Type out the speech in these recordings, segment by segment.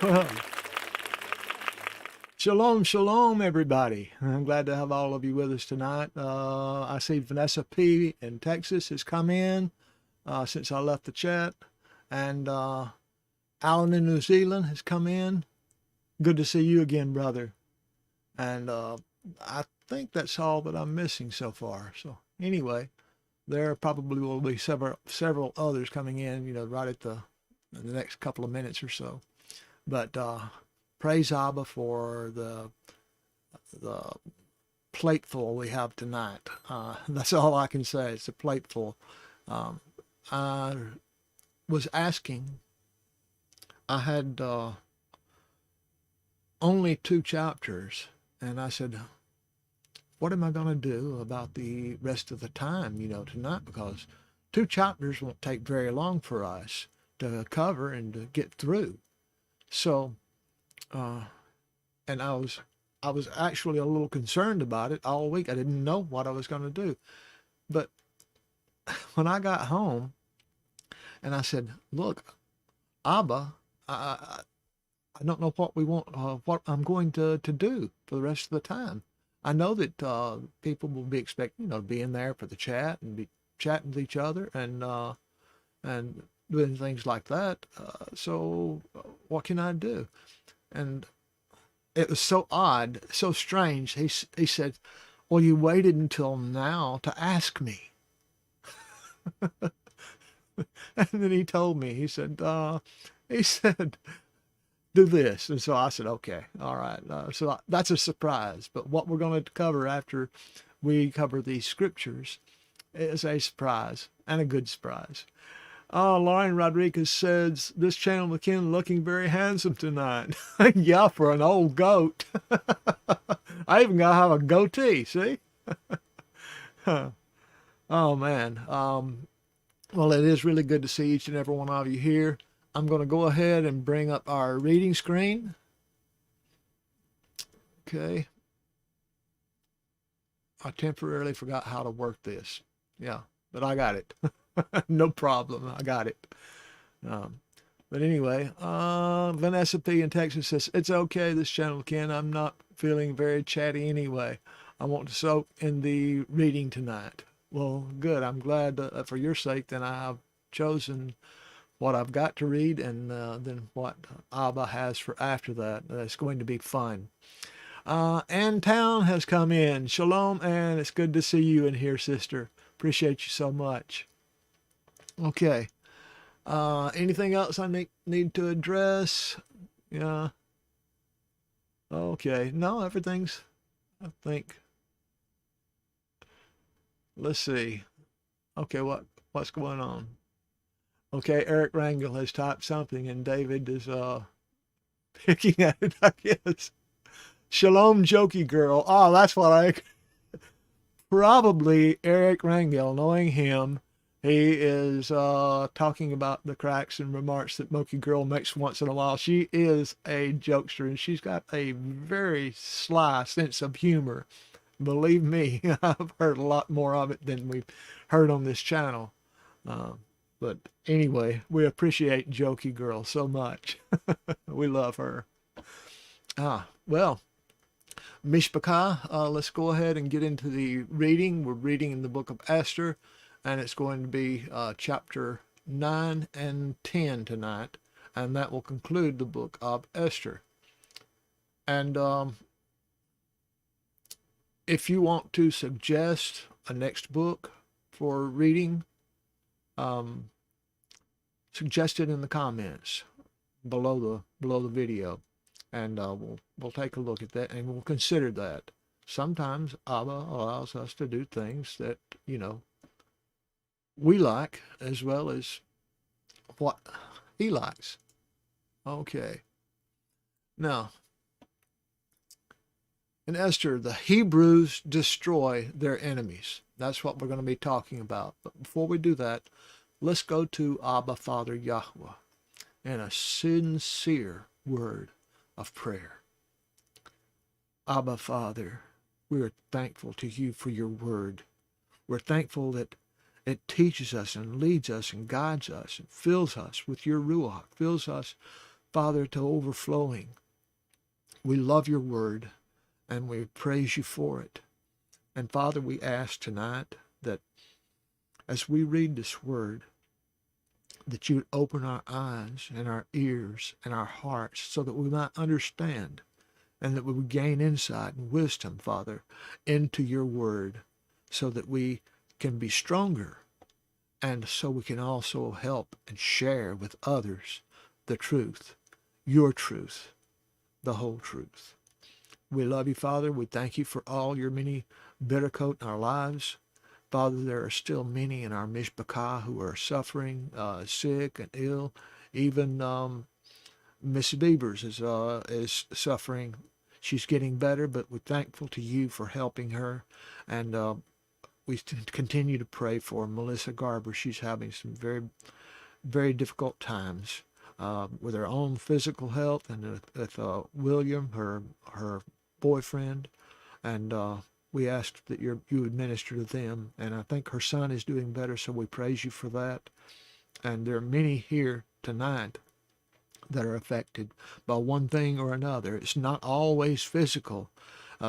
Well, shalom, shalom, everybody. I'm glad to have all of you with us tonight. I see Vanessa P. in Texas has come in since I left the chat. And Alan in New Zealand has come in. Good to see you again, brother. And I think that's all that I'm missing so far. So anyway, there probably will be several others coming in, right at in the next couple of minutes or so. But praise Abba for the plateful we have tonight. That's all I can say. It's a plateful. I was asking. I had only 2 chapters, and I said, what am I going to do about the rest of the time, tonight? Because 2 chapters won't take very long for us to cover and to get through. So, and I was actually a little concerned about it all week. I didn't know what I was going to do. But when I got home and I said, look, Abba, I don't know what we want, what I'm going to do for the rest of the time. I know that people will be expecting, to be in there for the chat and be chatting with each other and doing things like that. So what can I do? And it was so odd, so strange. He said, well, you waited until now to ask me. And then he told me, he said, do this. And so I said, okay, all right. So that's a surprise. But what we're going to cover after we cover these scriptures is a surprise, and a good surprise. Lauren Rodriguez says, this channel McKinn looking very handsome tonight. Yeah, for an old goat. I even got to have a goatee, see? Oh, man. Well, it is really good to see each and every one of you here. I'm going to go ahead and bring up our reading screen. Okay. I temporarily forgot how to work this. Yeah, but I got it. No problem. I got it. But anyway, Vanessa P. in Texas says, it's okay, this channel, Ken. I'm not feeling very chatty anyway. I want to soak in the reading tonight. Well, good. I'm glad for your sake that I have chosen what I've got to read and then what Abba has for after that. It's going to be fun. Ann Town has come in. Shalom, Ann. It's good to see you in here, sister. Appreciate you so much. Okay. Anything else I need to address? Yeah. Okay. No, everything's, I think. Let's see. Okay, what's going on? Okay, Eric Rangel has typed something and David is picking at it, I guess. Shalom, jokey girl. Oh, that's what I... Probably Eric Rangel, knowing him, he is talking about the cracks and remarks that Moki Girl makes once in a while. She is a jokester, and she's got a very sly sense of humor. Believe me, I've heard a lot more of it than we've heard on this channel. But anyway, we appreciate Jokey Girl so much. We love her. Well, Mishpachah, let's go ahead and get into the reading. We're reading in the book of Esther, and it's going to be chapter 9 and 10 tonight, and that will conclude the book of Esther. And if you want to suggest a next book for reading, suggest it in the comments below the video, and we'll take a look at that and we'll consider that. Sometimes Abba allows us to do things that we like as well as what he likes. Okay. Now, in Esther, the Hebrews destroy their enemies. That's what we're going to be talking about. But before we do that, let's go to Abba Father Yahuwah in a sincere word of prayer. Abba Father, we are thankful to you for your word. We're thankful that it teaches us and leads us and guides us and fills us with your Ruach, fills us Father, to overflowing. We love your word, and we praise you for it. And Father, we ask tonight that as we read this word, that you would open our eyes and our ears and our hearts so that we might understand, and that we would gain insight and wisdom, Father, into your word, so that we can be stronger, and so we can also help and share with others the truth, your truth, the whole truth. We love you, Father. We thank you for all your many bitter coat in our lives. Father, there are still many in our mishpachah who are suffering, sick and ill. Even Miss Beavers is suffering. She's getting better, but we're thankful to you for helping her. And we continue to pray for Melissa Garber. She's having some very, very difficult times with her own physical health, and with William, her boyfriend. And we ask that you would minister to them. And I think her son is doing better, so we praise you for that. And there are many here tonight that are affected by one thing or another. It's not always physical.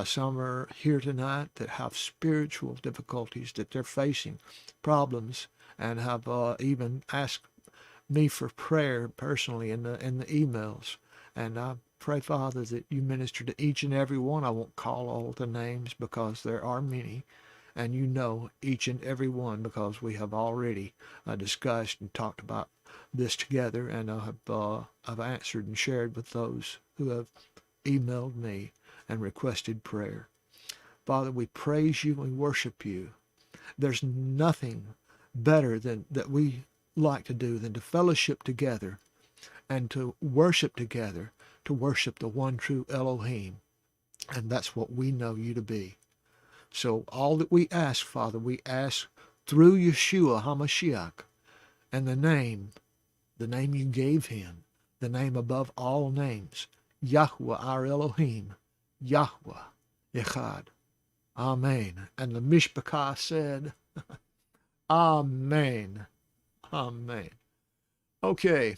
Some are here tonight that have spiritual difficulties that they're facing, problems, and have even asked me for prayer personally in the emails. And I pray, Father, that you minister to each and every one. I won't call all the names because there are many, and you know each and every one because we have already discussed and talked about this together, and I've answered and shared with those who have emailed me and requested prayer. Father, we praise you and we worship you. There's nothing better than that we like to do than to fellowship together and to worship together, to worship the one true Elohim. And that's what we know you to be. So all that we ask, Father, we ask through Yeshua HaMashiach, and the name you gave him, the name above all names, Yahuwah our Elohim, Yahuwah Echad. Amen. And the Mishpachah said, Amen. Amen. Okay,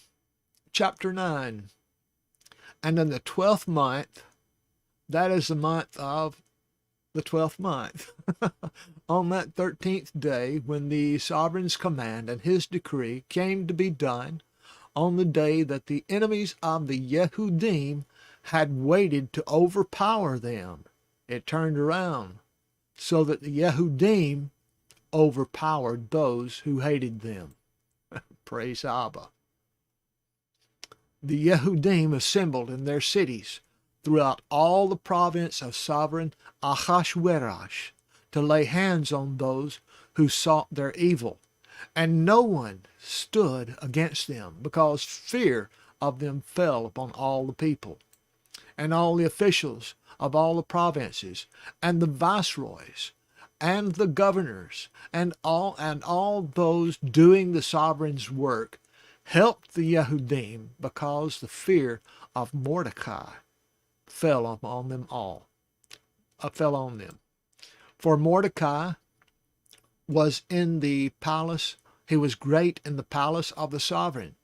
chapter 9. And in the 12th month, that is the month of the 12th month, on that 13th day, when the sovereign's command and his decree came to be done, on the day that the enemies of the Yehudim had waited to overpower them, it turned around so that the Yehudim overpowered those who hated them. Praise Abba. The Yehudim assembled in their cities throughout all the province of sovereign Ahasuerus to lay hands on those who sought their evil. And no one stood against them, because fear of them fell upon all the people. And all the officials of all the provinces, and the viceroys, and the governors, and all those doing the sovereign's work, helped the Yehudim, because the fear of Mordecai fell on them. For Mordecai was in the palace, he was great in the palace of the sovereign,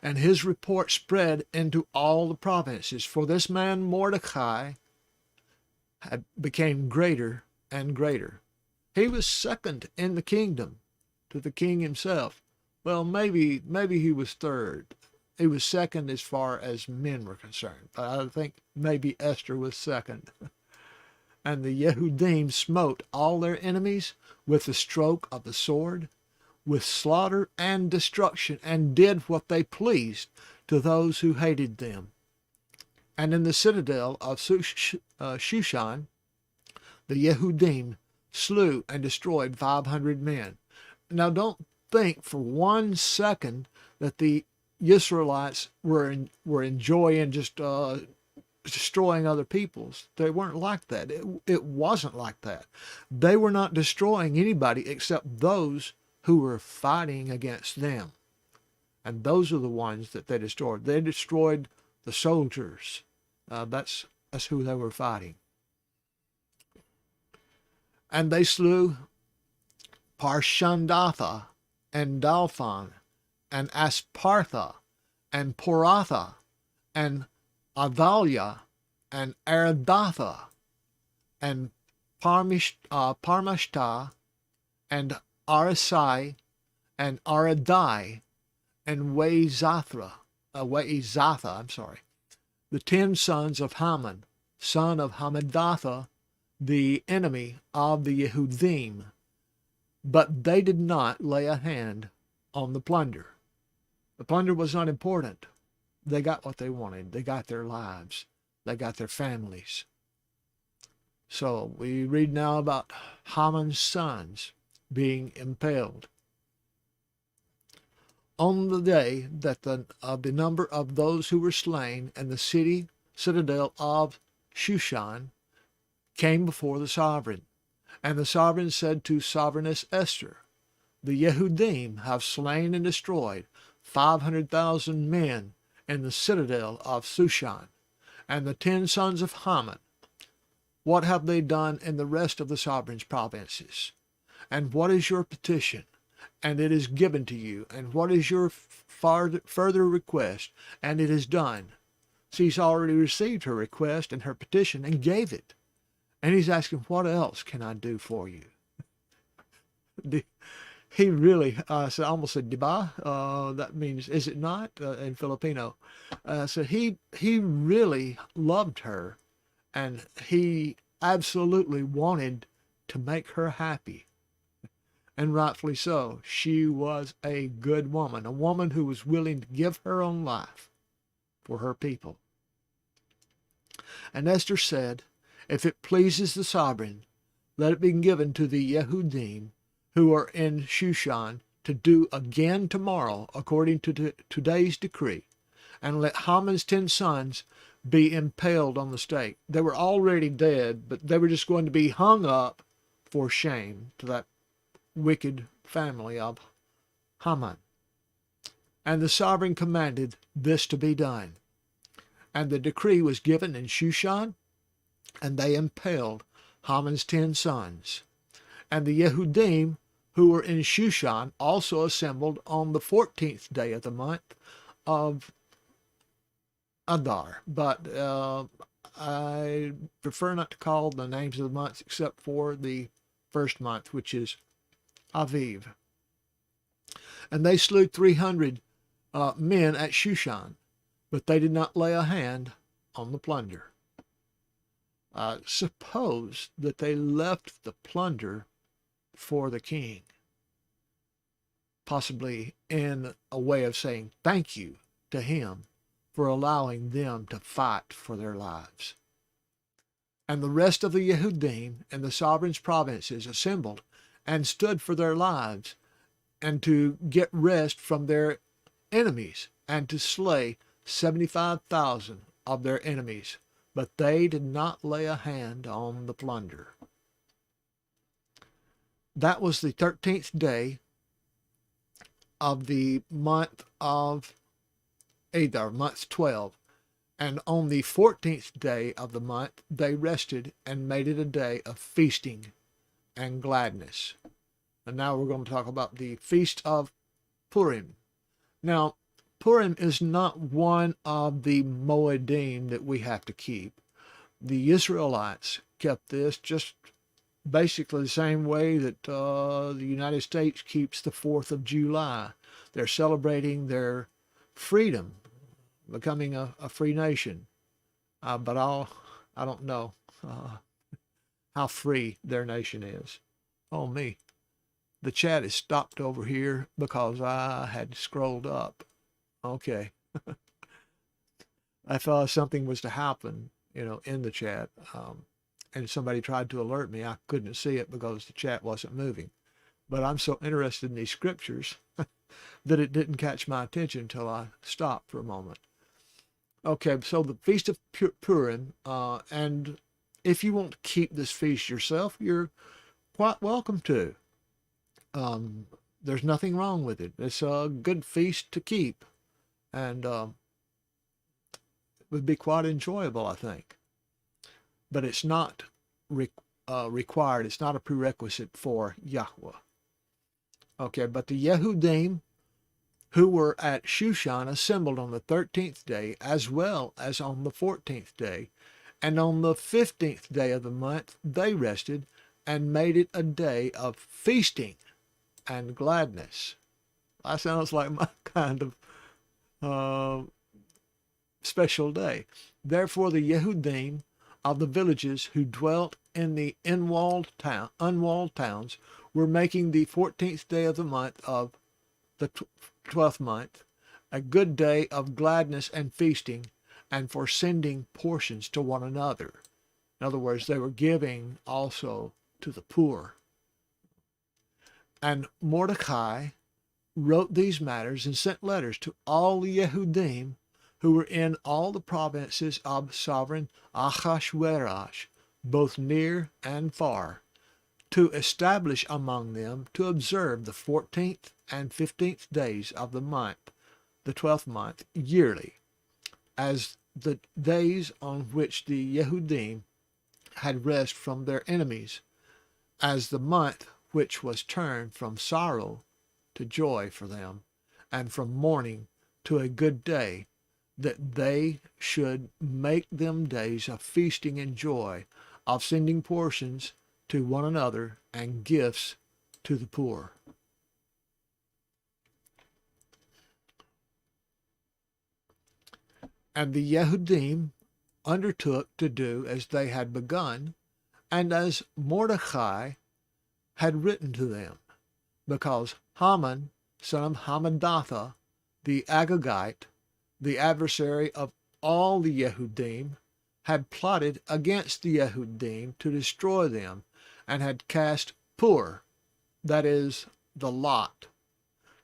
and his report spread into all the provinces. For this man Mordecai became greater and greater. He was second in the kingdom to the king himself. Well, maybe he was third. He was second as far as men were concerned. But I think maybe Esther was second. And the Yehudim smote all their enemies with the stroke of the sword, with slaughter and destruction, and did what they pleased to those who hated them. And in the citadel of Shushan, the Yehudim slew and destroyed 500 men. Now don't think for 1 second that the Israelites were enjoying just destroying other peoples. They weren't like that. It wasn't like that. They were not destroying anybody except those who were fighting against them. And those are the ones that they destroyed. They destroyed the soldiers. That's who they were fighting. And they slew Parshandatha and Dalphon and Aspartha and Poratha and Adaliah, and Aradatha, and Parmashta, and Arisai, and Aradai, and Weizatha, the 10 sons of Haman, son of Hammedatha, the enemy of the Yehudim. But they did not lay a hand on the plunder. The plunder was not important. They got what they wanted. They got their lives. They got their families. So we read now about Haman's sons being impaled. On the day that the number of those who were slain in the citadel of Shushan came before the sovereign. And the sovereign said to sovereigness Ester, the Yehudim have slain and destroyed 500,000 men in the citadel of Shushan, and the 10 sons of Haman. What have they done in the rest of the sovereign's provinces? And what is your petition? And it is given to you. And what is your further request? And it is done. She's already received her request and her petition and gave it. And he's asking, what else can I do for you? He really, almost said, Diba? That means, is it not, in Filipino? So he really loved her, and he absolutely wanted to make her happy. And rightfully so. She was a good woman, a woman who was willing to give her own life for her people. And Esther said, if it pleases the sovereign, let it be given to the Yehudim who are in Shushan to do again tomorrow according to today's decree, and let Haman's 10 sons be impaled on the stake. They were already dead, but they were just going to be hung up for shame to that wicked family of Haman. And the sovereign commanded this to be done. And the decree was given in Shushan, and they impaled Haman's 10 sons. And the Yehudim who were in Shushan also assembled on the 14th day of the month of Adar. But I prefer not to call the names of the months except for the first month, which is Aviv. And they slew 300 men at Shushan, but they did not lay a hand on the plunder. Suppose that they left the plunder for the king, possibly in a way of saying thank you to him for allowing them to fight for their lives. And the rest of the Yehudim and the sovereign's provinces assembled and stood for their lives, and to get rest from their enemies, and to slay 75,000 of their enemies. But they did not lay a hand on the plunder. That was the 13th day of the month of Adar, month 12. And on the 14th day of the month, they rested and made it a day of feasting and gladness. And now we're going to talk about the Feast of Purim. Now, Purim is not one of the Moedim that we have to keep. The Israelites kept this just basically the same way that the United States keeps the 4th of July. They're celebrating their freedom, becoming a free nation. But I don't know how free their nation is. Oh, me. The chat is stopped over here because I had scrolled up. Okay. If something was to happen, in the chat, and somebody tried to alert me, I couldn't see it because the chat wasn't moving. But I'm so interested in these scriptures that it didn't catch my attention until I stopped for a moment. Okay, so the Feast of Purim, and if you want to keep this feast yourself, you're quite welcome to. There's nothing wrong with it. It's a good feast to keep, and it would be quite enjoyable, I think. But it's not required. It's not a prerequisite for Yahuwah. Okay, but the Yehudim who were at Shushan assembled on the 13th day, as well as on the 14th day. And on the 15th day of the month they rested, and made it a day of feasting and gladness. That sounds like my kind of special day. Therefore the Yehudim of the villages who dwelt in the unwalled towns were making the 14th day of the month of the 12th month a good day of gladness and feasting, and for sending portions to one another. In other words, they were giving also to the poor. And Mordecai wrote these matters and sent letters to all the Yehudim who were in all the provinces of sovereign Ahasuerus, both near and far, to establish among them to observe the 14th and 15th days of the month, the 12th month, yearly, as the days on which the Yehudim had rest from their enemies, as the month which was turned from sorrow to joy for them, and from mourning to a good day, that they should make them days of feasting and joy, of sending portions to one another and gifts to the poor. And the Yehudim undertook to do as they had begun, and as Mordecai had written to them, because Haman, son of Hammedatha, the Agagite, the adversary of all the Yehudim, had plotted against the Yehudim to destroy them, and had cast Pur, that is, the lot,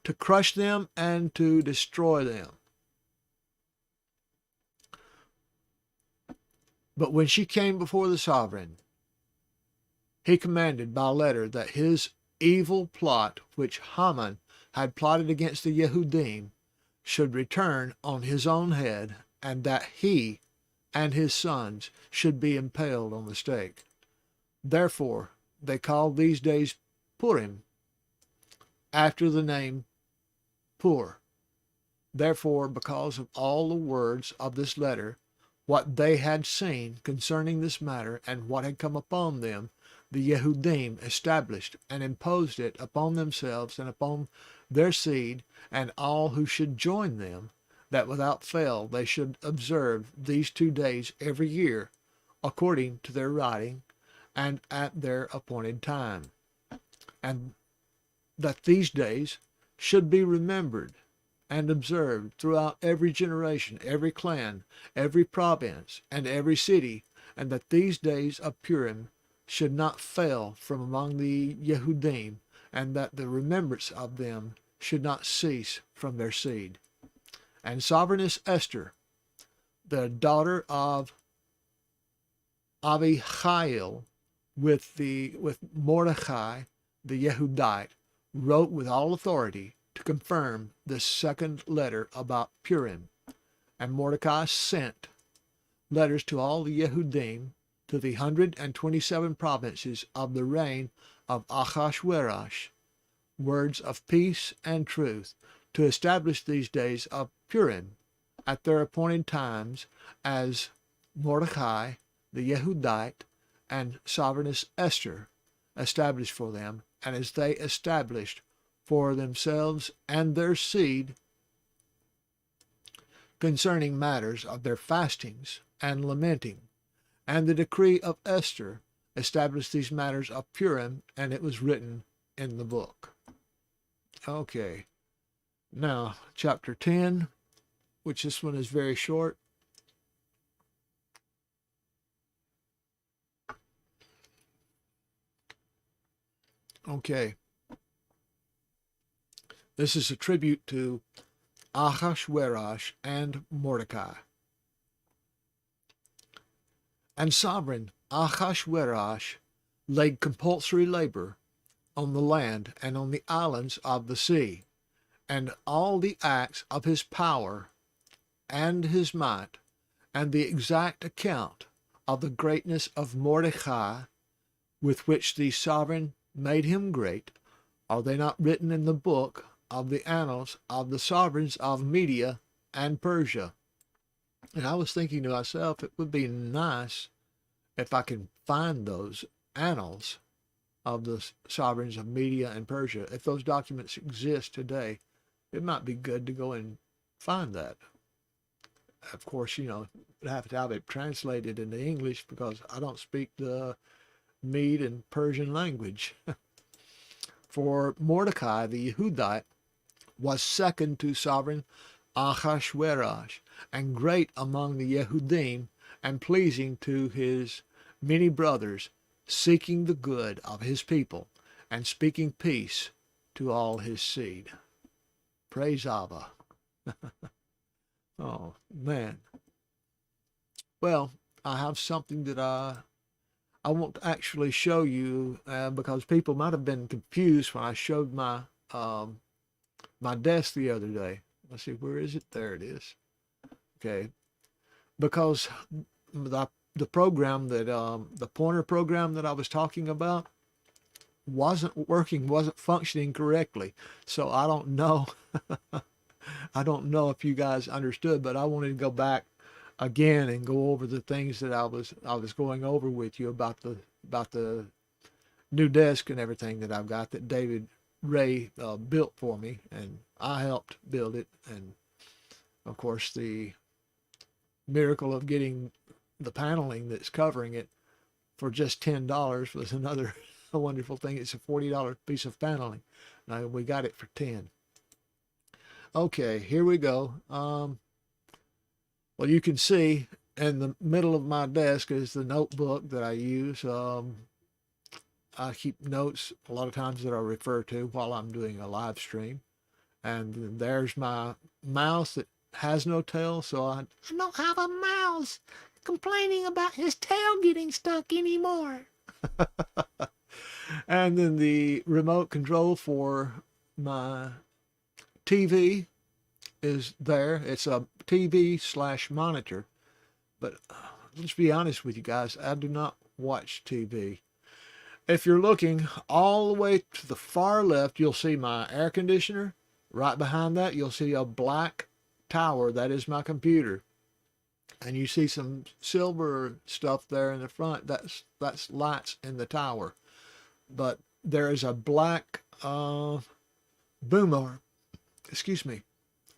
to crush them and to destroy them. But when she came before the sovereign, he commanded by letter that his evil plot which Haman had plotted against the Yehudim should return on his own head, and that he and his sons should be impaled on the stake. Therefore they called these days Purim, after the name Pur. Therefore, because of all the words of this letter, what they had seen concerning this matter, and what had come upon them, the Yehudim established and imposed it upon themselves and upon their seed and all who should join them, that without fail they should observe these 2 days every year, according to their writing, and at their appointed time, and that these days should be remembered and observed throughout every generation, every clan, every province, and every city, and that these days of Purim should not fail from among the Yehudim, and that the remembrance of them should not cease from their seed. And Sovereigness Ester, the daughter of Abihail, with Mordecai the Yehudite, wrote with all authority to confirm the second letter about Purim. And Mordecai sent letters to all the Yehudim, to the 127 provinces of the reign of Ahasuerus, words of peace and truth, to establish these days of Purim at their appointed times, as Mordecai the Yehudite and Sovereigness Ester established for them, and as they established for themselves and their seed concerning matters of their fastings and lamenting. And the decree of Esther established these matters of Purim, and it was written in the book. Okay, now chapter 10, which this one is very short. Okay, this is a tribute to Ahasuerus and Mordecai. And sovereign Ahasuerus laid compulsory labor on the land and on the islands of the sea, and all the acts of his power and his might, and the exact account of the greatness of Mordecai, with which the sovereign made him great, are they not written in the book of the annals of the sovereigns of Media and Persia. And I was thinking to myself, it would be nice if I can find those annals of the sovereigns of Media and Persia. If those documents exist today, it might be good to go and find that. Of course, I'd have to have it translated into English because I don't speak the Mede and Persian language. For Mordecai the Yehudite was second to sovereign Ahasuerus, and great among the Yehudim, and pleasing to his many brothers, seeking the good of his people, and speaking peace to all his seed. Praise Abba. Oh, man. Well, I have something that I want to actually show you because people might have been confused when I showed my my desk the other day. Let's see, where is it? There it is. Okay, because the program that the pointer program that I was talking about wasn't working, wasn't functioning correctly. So I don't know. I don't know if you guys understood, but I wanted to go back again and go over the things that I was going over with you about the new desk and everything that I've got that David Ray built for me, and I helped build it. And of course, the miracle of getting the paneling that's covering it for just $10 was another wonderful thing. It's a $40 piece of paneling. Now we got it for 10. Okay, here we go. Well, you can see in the middle of my desk is the notebook that I use. I keep notes a lot of times that I refer to while I'm doing a live stream. And there's my mouse that has no tail, so I don't have a mouse complaining about his tail getting stuck anymore. And then the remote control for my TV is there. It's a TV/monitor. But let's be honest with you guys, I do not watch TV. If you're looking all the way to the far left, you'll see my air conditioner. Right behind that, you'll see a black tower. That is my computer. And you see some silver stuff there in the front. That's lights in the tower. But there is a black boom arm. Excuse me.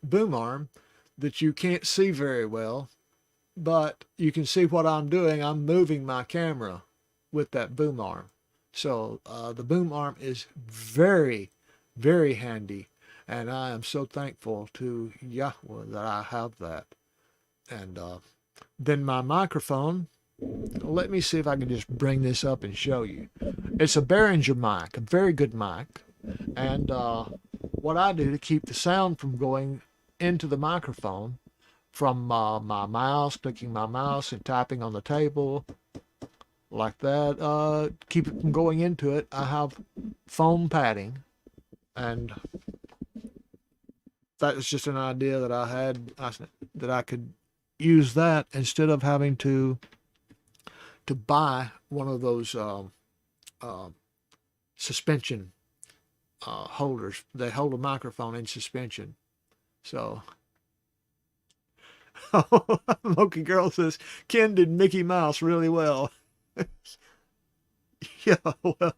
Boom arm that you can't see very well. But you can see what I'm doing. I'm moving my camera with that boom arm. So the boom arm is very, very handy. And I am so thankful to Yahuwah that I have that. And then my microphone, let me see if I can just bring this up and show you. It's a Behringer mic, a very good mic. And what I do to keep the sound from going into the microphone from my mouse, clicking my mouse and tapping on the table like that, keep it from going into it, I have foam padding. And that was just an idea that I had, that I could use that instead of having to buy one of those suspension holders. They hold a microphone in suspension. So, Mocha Girl says, Ken did Mickey Mouse really well. Yeah, well,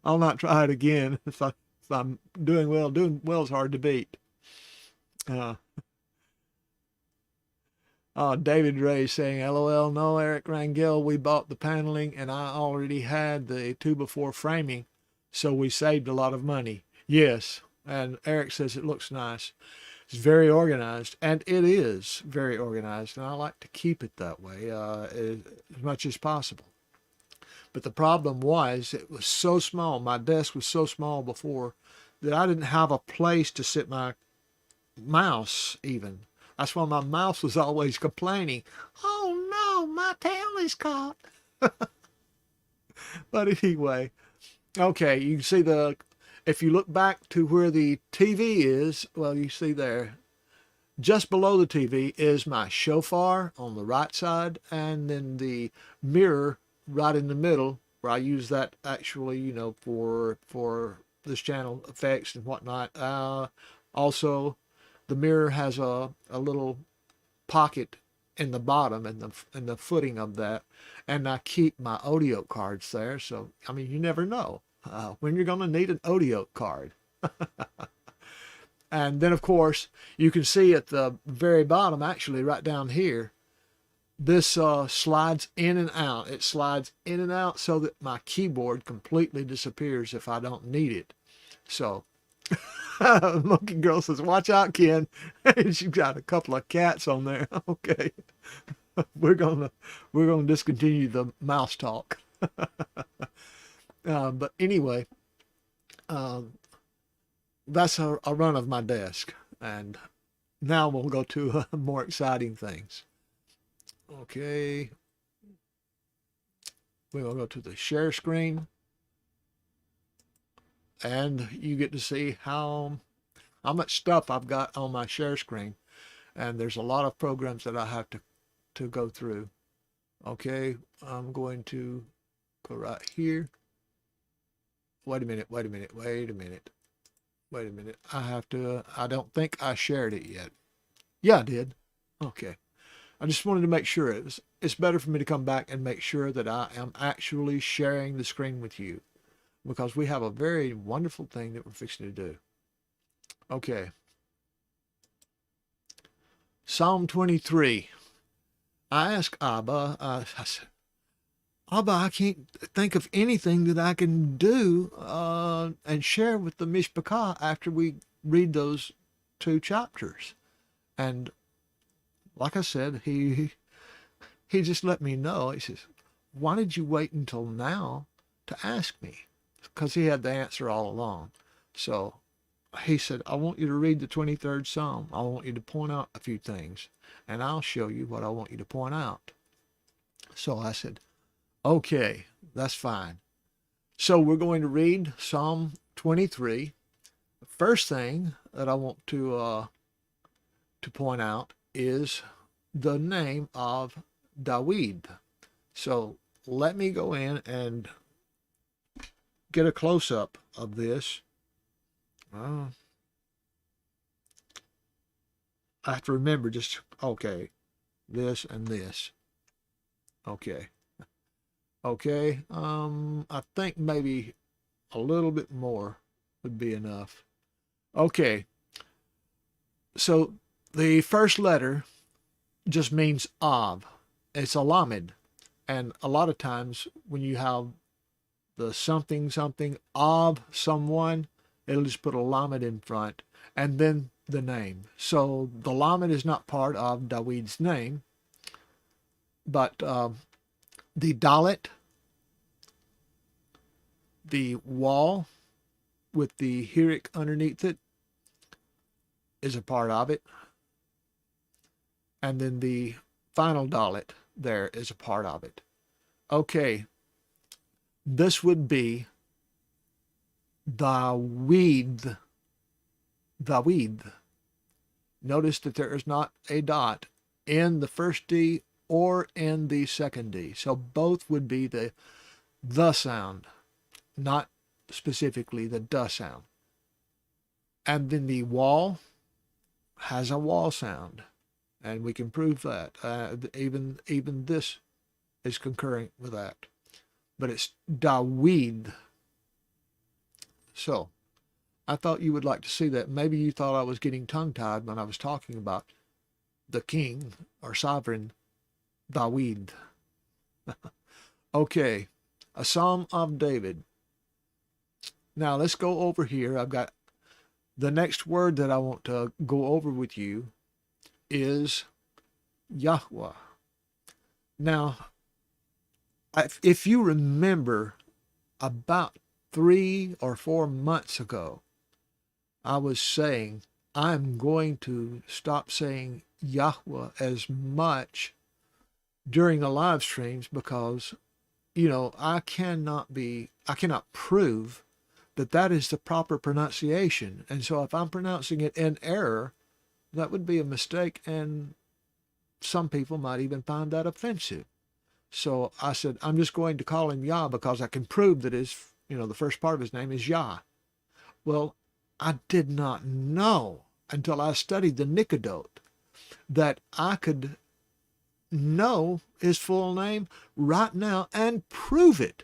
I'll not try it again. If I'm doing well is hard to beat. David Ray saying, LOL, no, Eric Rangel, we bought the paneling and I already had the 2x4 framing, so we saved a lot of money. Yes, and Eric says it looks nice. It's very organized, and it is very organized, and I like to keep it that way as much as possible. But the problem was it was so small. My desk was so small before that I didn't have a place to sit my mouse even. That's why my mouse was always complaining. Oh no, my tail is caught. But anyway, okay, you can see if you look back to where the TV is, well, you see there, just below the TV is my shofar on the right side, and then the mirror right in the middle, where I use that actually, for this channel effects and whatnot. Also, the mirror has a little pocket in the bottom and the footing of that, and I keep my audio cards there. So I mean, you never know when you're going to need an audio card. And then, of course, you can see at the very bottom, actually right down here, this slides in and out. It slides in and out so that my keyboard completely disappears if I don't need it. So Monkey Girl says, watch out, Ken. She's got a couple of cats on there. Okay. We're gonna discontinue the mouse talk. But anyway, that's a run of my desk. And now we'll go to more exciting things. Okay. We're going to go to the share screen. And you get to see how much stuff I've got on my share screen. And there's a lot of programs that I have to go through. Okay, I'm going to go right here. Wait a minute. I don't think I shared it yet. Yeah, I did. Okay. I just wanted to make sure it's better for me to come back and make sure that I am actually sharing the screen with you, because we have a very wonderful thing that we're fixing to do. Okay. Psalm 23. I asked Abba, I said, Abba, I can't think of anything that I can do and share with the Mishpachah after we read those 2 chapters. And like I said, he just let me know. He says, why did you wait until now to ask me? Because he had the answer all along. So he said, I want you to read the 23rd Psalm. I want you to point out a few things, and I'll show you what I want you to point out. So I said, okay, that's fine. So we're going to read Psalm 23. The first thing that I want to point out is the name of David. So let me go in and get a close-up of this. I have to remember just, okay, this and this. Okay. Okay, I think maybe a little bit more would be enough. Okay, so the first letter just means Av. It's a lamed. And a lot of times when you have the something, Av, someone, it'll just put a lamed in front and then the name. So the lamed is not part of David's name, but the dalet, the wall with the hirik underneath it, is a part of it. And then the final dalet there is a part of it. Okay, this would be David. Notice that there is not a dot in the first D or in the second D. So both would be the sound, not specifically the duh sound. And then the wall has a wall sound, and we can prove that. Even this is concurring with that. But it's David. So I thought you would like to see that. Maybe you thought I was getting tongue-tied when I was talking about the king or sovereign David. Okay, a Psalm of David. Now let's go over here. I've got the next word that I want to go over with you is Yahuwah. Now, if you remember, about 3 or 4 months ago, I was saying I'm going to stop saying Yahuwah as much during the live streams because, you know, I cannot prove that is the proper pronunciation. And so if I'm pronouncing it in error, that would be a mistake, and some people might even find that offensive. So I said, I'm just going to call him Yah because I can prove that the first part of his name is Yah. Well, I did not know until I studied the Nicodot that I could know his full name right now and prove it.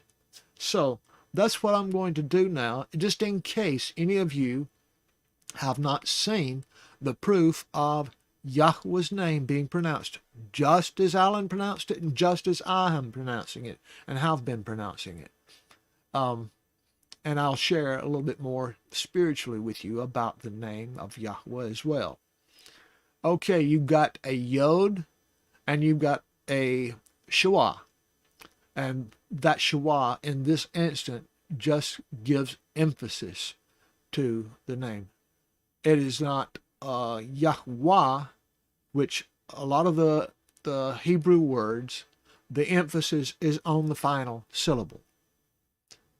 So that's what I'm going to do now, just in case any of you have not seen the proof of Yahuwah's name being pronounced just as Alan pronounced it and just as I am pronouncing it and have been pronouncing it. And I'll share a little bit more spiritually with you about the name of Yahuwah as well. Okay, you've got a Yod and you've got a Shua. And that Shua in this instant just gives emphasis to the name. It is not Yahuwah, which a lot of the Hebrew words, the emphasis is on the final syllable.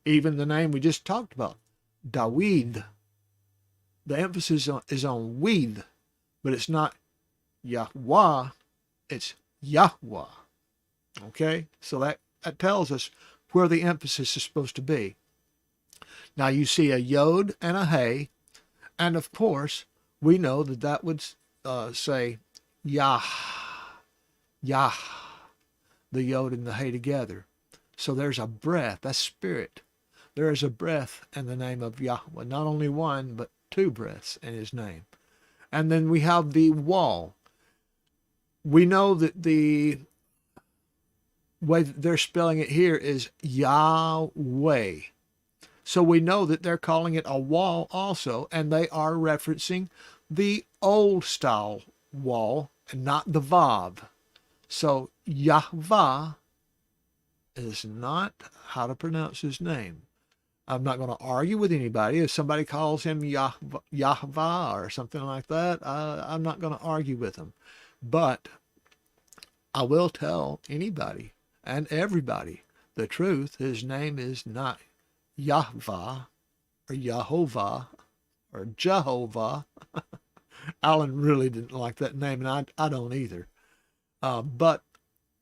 Even the name we just talked about, Dawid, the emphasis is on weed, but it's not Yahuwah, it's Yahuwah. Okay, so that tells us where the emphasis is supposed to be. Now you see a Yod and a Hey, and of course we know that that would say Yah, Yah, the Yod and the Hey together. So there's a breath, that's spirit. There is a breath in the name of Yahuwah, not only one, but two breaths in his name. And then we have the wall. We know that the way that they're spelling it here is Yahweh. So we know that they're calling it a wall also, and they are referencing the old style wall and not the Vav. So Yahweh is not how to pronounce his name. I'm not going to argue with anybody. If somebody calls him Yahweh or something like that, I'm not going to argue with them. But I will tell anybody and everybody the truth. His name is not Yahweh or Yehovah or Jehovah. Alan really didn't like that name, and I don't either. But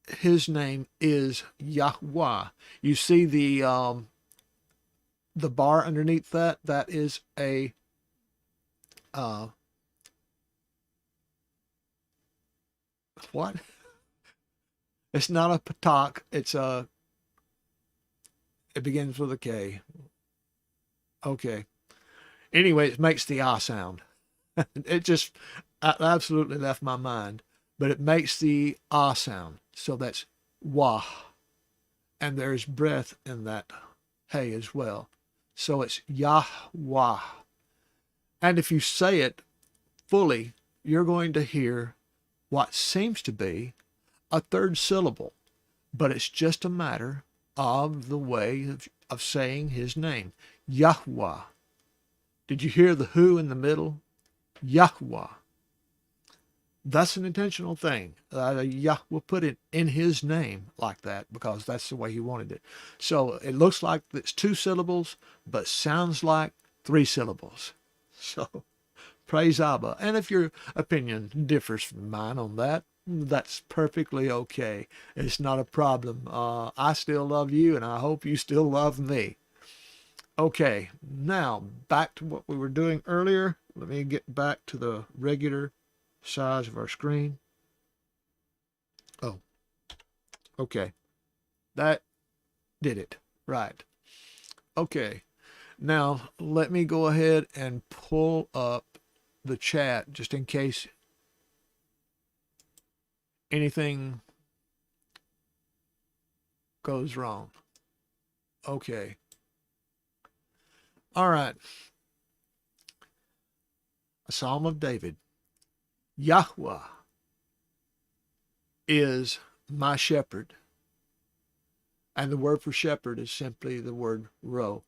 his name is Yahuwah. You see the bar underneath that? That is a what? It's not a patak. It's a. It begins with a K. Okay. Anyway, it makes the I sound. It just absolutely left my mind, but it makes the ah sound. So that's wah, and there's breath in that hey as well. So it's Yahweh. And if you say it fully, you're going to hear what seems to be a third syllable, but it's just a matter of the way of saying his name. Yahuwah. Did you hear the who in the middle? Yahuwah. That's an intentional thing. Yahuwah put it in his name like that because that's the way he wanted it. So it looks like it's two syllables, but sounds like three syllables. So praise Abba. And if your opinion differs from mine on that, that's perfectly okay. It's not a problem. I still love you, and I hope you still love me. Okay, now back to what we were doing earlier. Let me get back to the regular size of our screen. Oh, okay. That did it. Right. Okay. Now, let me go ahead and pull up the chat just in case anything goes wrong. Okay. All right. A Psalm of David. Yahuwah is my shepherd. And the word for shepherd is simply the word ro.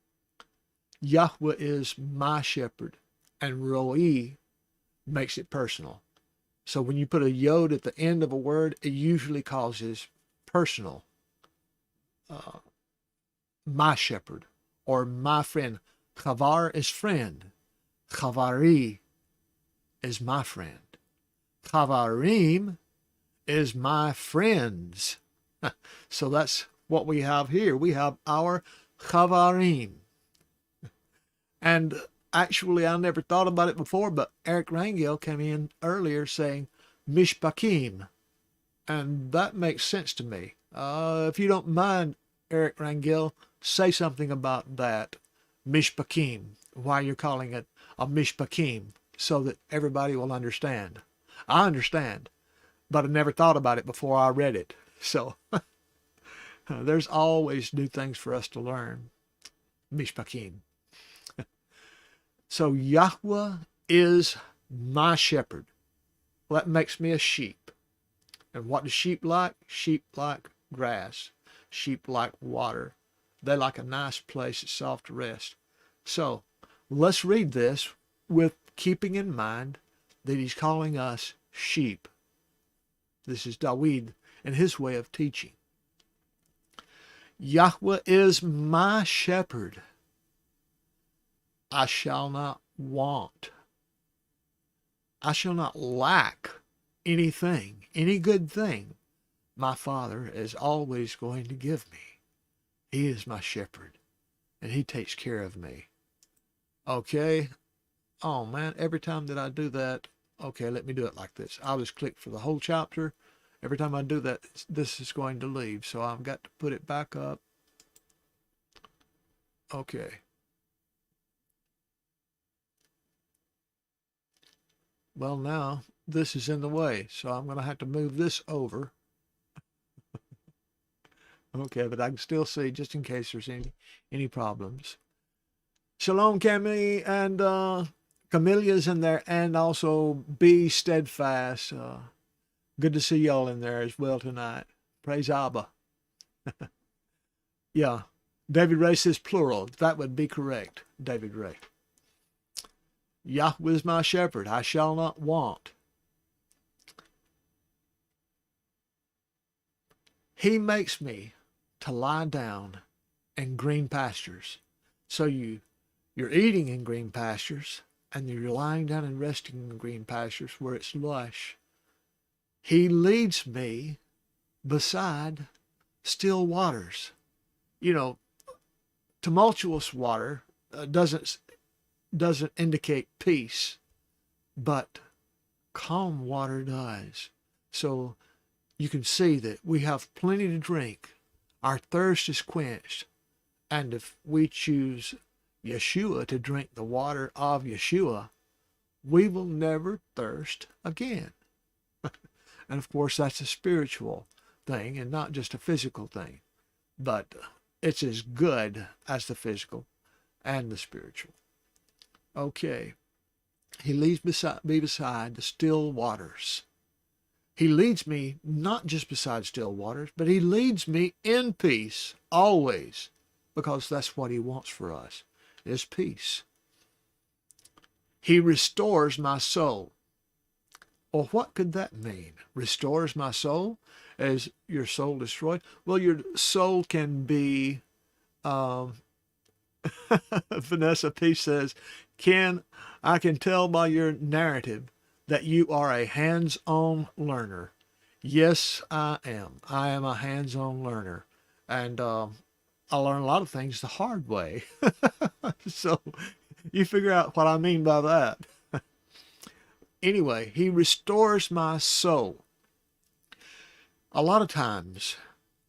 Yahuwah is my shepherd. And roi makes it personal. So when you put a yod at the end of a word, it usually causes personal. My shepherd or my friend. Chavar is friend. Chavari is my friend. Chavarim is my friends. So that's what we have here. We have our chavarim. And Actually, I never thought about it before, but Eric Rangel came in earlier saying mishpakim, and that makes sense to me. If you don't mind, Eric Rangel, say something about that mishpakim, why you're calling it a mishpakim, so that everybody will understand. I understand, but I never thought about it before I read it. So there's always new things for us to learn. Mishpakim. So Yahuwah is my shepherd. Well, that makes me a sheep. And what do sheep like? Sheep like grass. Sheep like water. They like a nice place that's soft to rest. So let's read this with keeping in mind that he's calling us sheep. This is David and his way of teaching. Yahuwah is my shepherd. I shall not want. I shall not lack anything, any good thing. My Father is always going to give me. He is my shepherd, and he takes care of me. Okay? Oh, man, every time that I do that, okay, let me do it like this. I'll just click for the whole chapter. Every time I do that, this is going to leave, so I've got to put it back up. Okay. Well, now this is in the way, so I'm going to have to move this over. Okay, but I can still see just in case there's any problems. Shalom, Cami, and Camelia's in there, and also Be Steadfast. Good to see y'all in there as well tonight. Praise Abba. Yeah, David Ray says plural. That would be correct, David Ray. Yahuwah is my shepherd, I shall not want. He makes me to lie down in green pastures. So you're eating in green pastures, and you're lying down and resting in green pastures where it's lush. He leads me beside still waters. You know, tumultuous water doesn't indicate peace, but calm water does. So you can see that we have plenty to drink. Our thirst is quenched. And if we choose Yeshua to drink the water of Yeshua, we will never thirst again. And of course, that's a spiritual thing and not just a physical thing. But it's as good as the physical and the spiritual. Okay. He leads me beside the still waters. He leads me not just beside still waters, but he leads me in peace always, because that's what he wants for us, is peace. He restores my soul. Well, what could that mean? Restores my soul? Is your soul destroyed? Well, your soul can be, Vanessa P says, I can tell by your narrative that you are a hands-on learner. Yes, I am. I am a hands-on learner. And I learn a lot of things the hard way. So you figure out what I mean by that. Anyway, he restores my soul. A lot of times,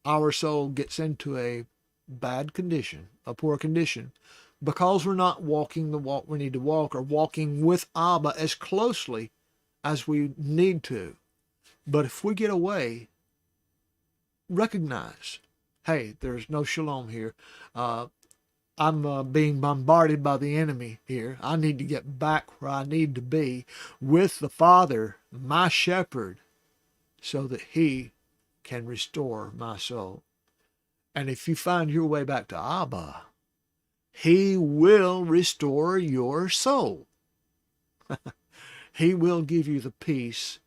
our soul gets into a bad condition, a poor condition, because we're not walking the walk we need to walk, or walking with Abba as closely as we need to. But if we get away, recognize, hey, there's no shalom here. I'm being bombarded by the enemy here. I need to get back where I need to be with the Father, my shepherd, so that he can restore my soul. And if you find your way back to Abba, he will restore your soul. He will give you the peace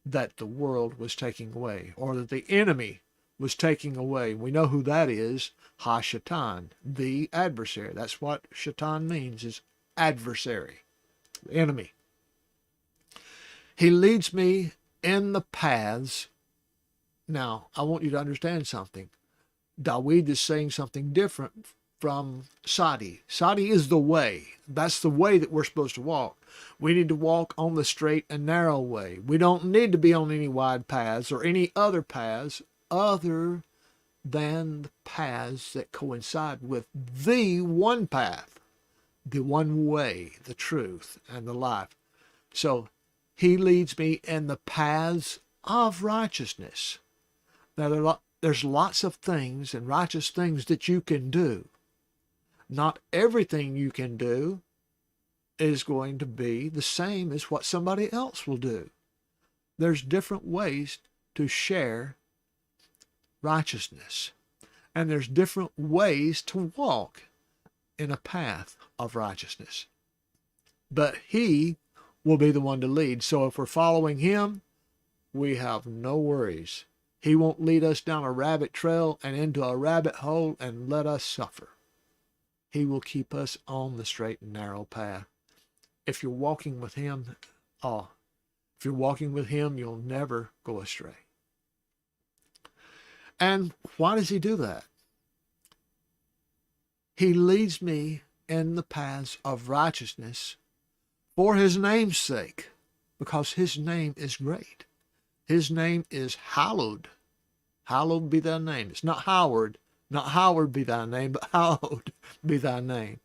that the world was taking away, or that the enemy was taking away. We know who that is. Ha-Shatan, the adversary. That's what Shatan means, is adversary, enemy. He leads me in the paths. Now, I want you to understand something. David is saying something different from Sadi. Sadi is the way. That's the way that we're supposed to walk. We need to walk on the straight and narrow way. We don't need to be on any wide paths or any other paths other than the paths that coincide with the one path, the one way, the truth, and the life. So he leads me in the paths of righteousness. Now, there's lots of things and righteous things that you can do. Not everything you can do is going to be the same as what somebody else will do. There's different ways to share righteousness. And there's different ways to walk in a path of righteousness. But he will be the one to lead. So if we're following him, we have no worries. He won't lead us down a rabbit trail and into a rabbit hole and let us suffer. He will keep us on the straight and narrow path. If you're walking with him, if you're walking with him, you'll never go astray. And why does he do that? He leads me in the paths of righteousness for his name's sake, because his name is great. His name is hallowed. Hallowed be thy name. It's not Howard. Not Howard be thy name, but hallowed be thy name.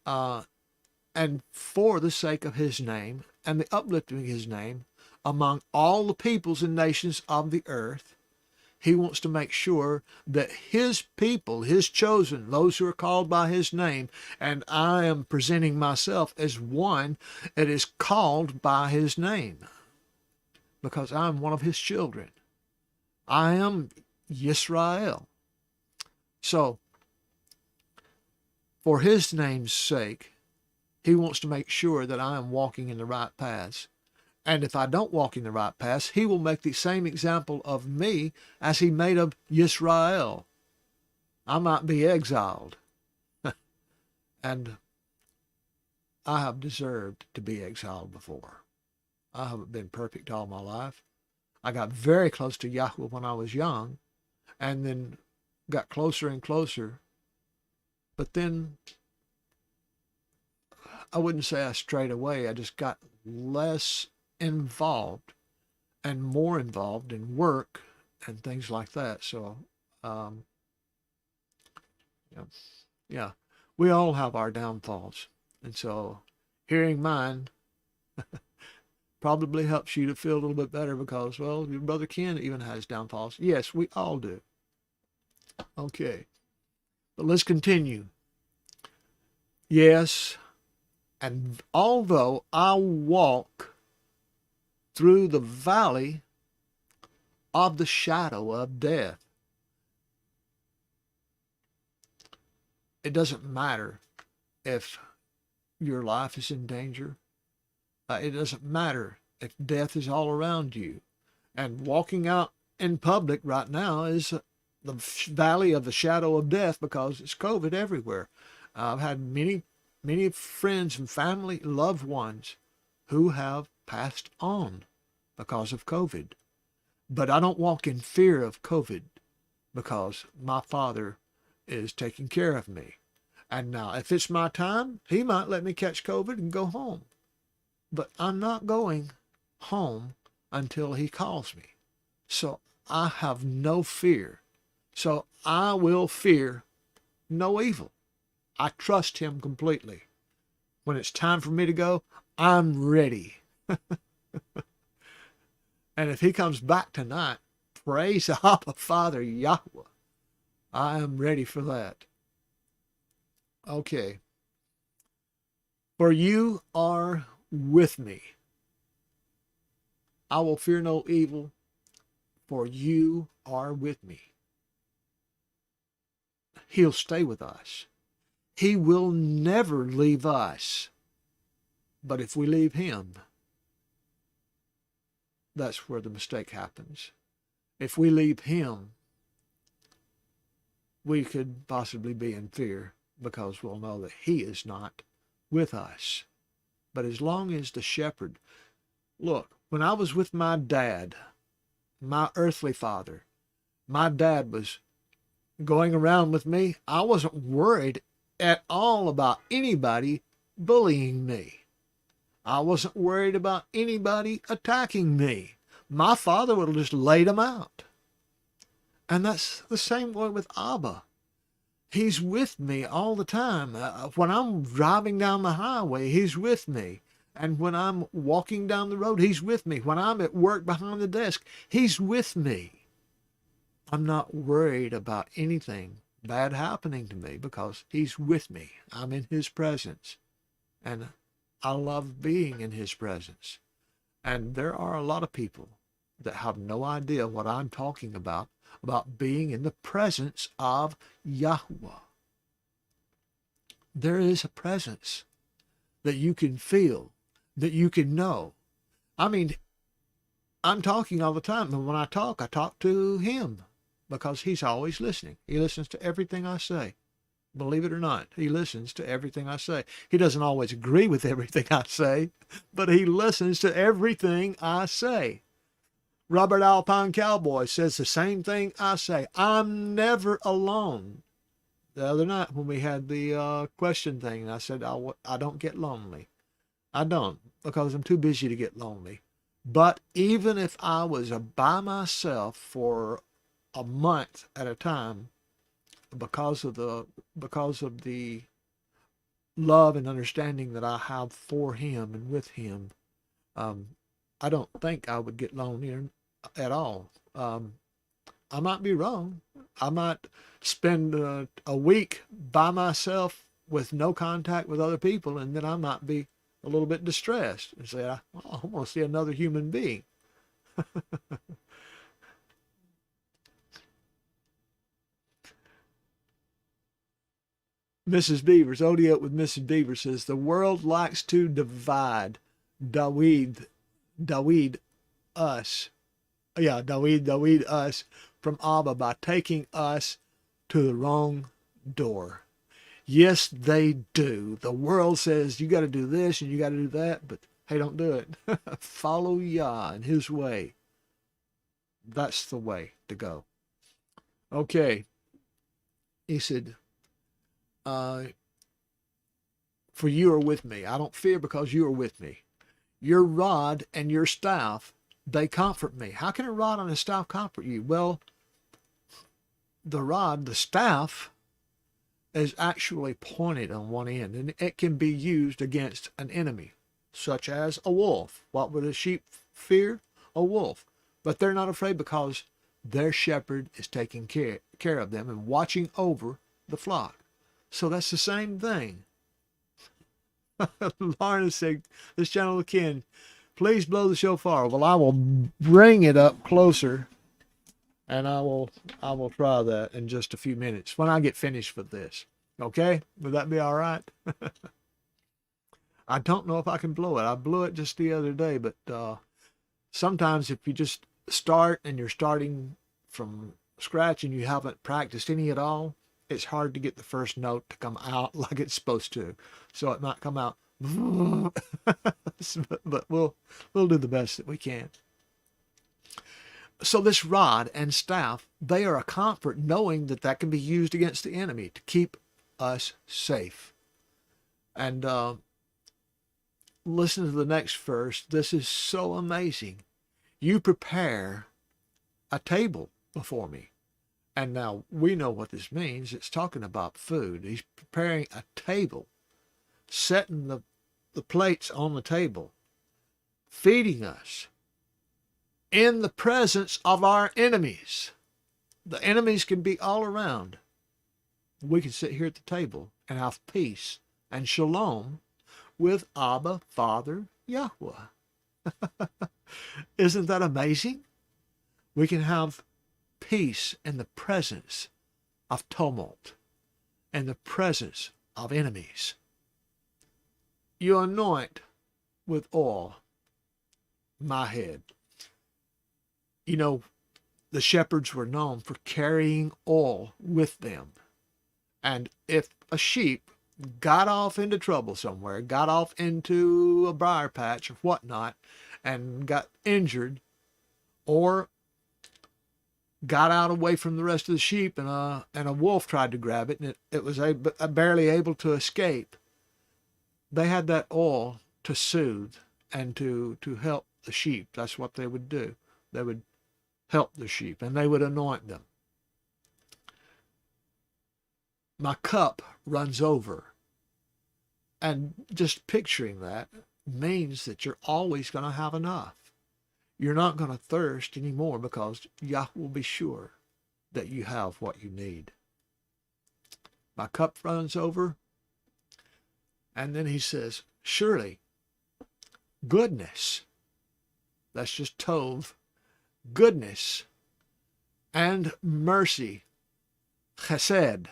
And for the sake of his name and the uplifting of his name among all the peoples and nations of the earth, he wants to make sure that his people, his chosen, those who are called by his name, and I am presenting myself as one that is called by his name, because I'm one of his children. I am Yisrael. So, for his name's sake, he wants to make sure that I am walking in the right paths. And if I don't walk in the right paths, he will make the same example of me as he made of Yisrael. I might be exiled. And I have deserved to be exiled before. I haven't been perfect all my life. I got very close to Yahuwah when I was young, and then got closer and closer. But then I wouldn't say I strayed away. I just got less involved and more involved in work and things like that. So, yeah, we all have our downfalls. And so hearing mine probably helps you to feel a little bit better because, well, your brother Ken even has downfalls. Yes, we all do. Okay, but let's continue. Yes, and although I walk through the valley of the shadow of death, it doesn't matter if your life is in danger. It doesn't matter if death is all around you. And walking out in public right now is the valley of the shadow of death because it's COVID everywhere. I've had many friends and family, loved ones who have passed on because of COVID. But I don't walk in fear of COVID because my Father is taking care of me. And now, if it's my time, he might let me catch COVID and go home. But I'm not going home until he calls me. So I have no fear. So I will fear no evil. I trust him completely. When it's time for me to go, I'm ready. And if he comes back tonight, praise Abba Father Yahuwah. I am ready for that. Okay. For you are with me. I will fear no evil, for you are with me. He'll stay with us. He will never leave us. But if we leave him, that's where the mistake happens. If we leave him, we could possibly be in fear because we'll know that he is not with us. But as long as the shepherd, look, when I was with my dad, my earthly father, my dad was going around with me. I wasn't worried at all about anybody bullying me. I wasn't worried about anybody attacking me. My Father would have just laid them out. And that's the same way with Abba. He's with me all the time. When I'm driving down the highway, he's with me. And when I'm walking down the road, he's with me. When I'm at work behind the desk, he's with me. I'm not worried about anything bad happening to me because he's with me. I'm in his presence. And I love being in his presence. And there are a lot of people that have no idea what I'm talking about being in the presence of Yahuwah. There is a presence that you can feel, that you can know. I mean, I'm talking all the time, and when I talk to him because he's always listening. He listens to everything I say. Believe it or not, he listens to everything I say. He doesn't always agree with everything I say, but he listens to everything I say. Robert Alpine Cowboy says the same thing I say. I'm never alone. The other night when we had the question thing, I said, I don't get lonely. I don't, because I'm too busy to get lonely. But even if I was by myself for a month at a time, because of the love and understanding that I have for him and with him, I don't think I would get lonely at all. I might be wrong. I might spend a week by myself with no contact with other people, and then I might be a little bit distressed and say, I want to see another human being. Mrs. Beavers, Odio with Mrs. Beaver says, the world likes to divide Dawid us. Yeah, Dawid us from Abba by taking us to the wrong door. Yes, they do. The world says you got to do this and you got to do that, but hey, don't do it. Follow Yah and his way. That's the way to go. Okay. He said, for you are with me. I don't fear because you are with me. Your rod and your staff, they comfort me. How can a rod and a staff comfort you? Well, the rod, the staff, is actually pointed on one end, and it can be used against an enemy, such as a wolf. What would a sheep fear? A wolf. But they're not afraid because their shepherd is taking care of them and watching over the flock. So that's the same thing. Lorna said, this channel again, please blow the shofar. Well, I will bring it up closer, and I will try that in just a few minutes when I get finished with this. Okay? Would that be all right? I don't know if I can blow it. I blew it just the other day, but sometimes if you just start and you're starting from scratch and you haven't practiced any at all, it's hard to get the first note to come out like it's supposed to. So it might come out, but we'll do the best that we can. So this rod and staff, they are a comfort knowing that that can be used against the enemy to keep us safe. And listen to the next verse. This is so amazing. You prepare a table before me. And now we know what this means. It's talking about food. He's preparing a table, setting the plates on the table, feeding us in the presence of our enemies. The enemies can be all around. We can sit here at the table and have peace and shalom with Abba, Father, Yahuwah. Isn't that amazing? We can have peace in the presence of tumult, in the presence of enemies. You anoint with oil my head. You know, the shepherds were known for carrying oil with them. And if a sheep got off into trouble somewhere, got off into a briar patch or whatnot, and got injured, or got out away from the rest of the sheep, and a wolf tried to grab it, and it was barely able to escape. They had that oil to soothe and to help the sheep. That's what they would do. They would help the sheep, and they would anoint them. My cup runs over. And just picturing that means that you're always going to have enough. You're not going to thirst anymore because Yahweh will be sure that you have what you need. My cup runs over. And then he says, surely goodness, that's just tov, goodness and mercy, chesed.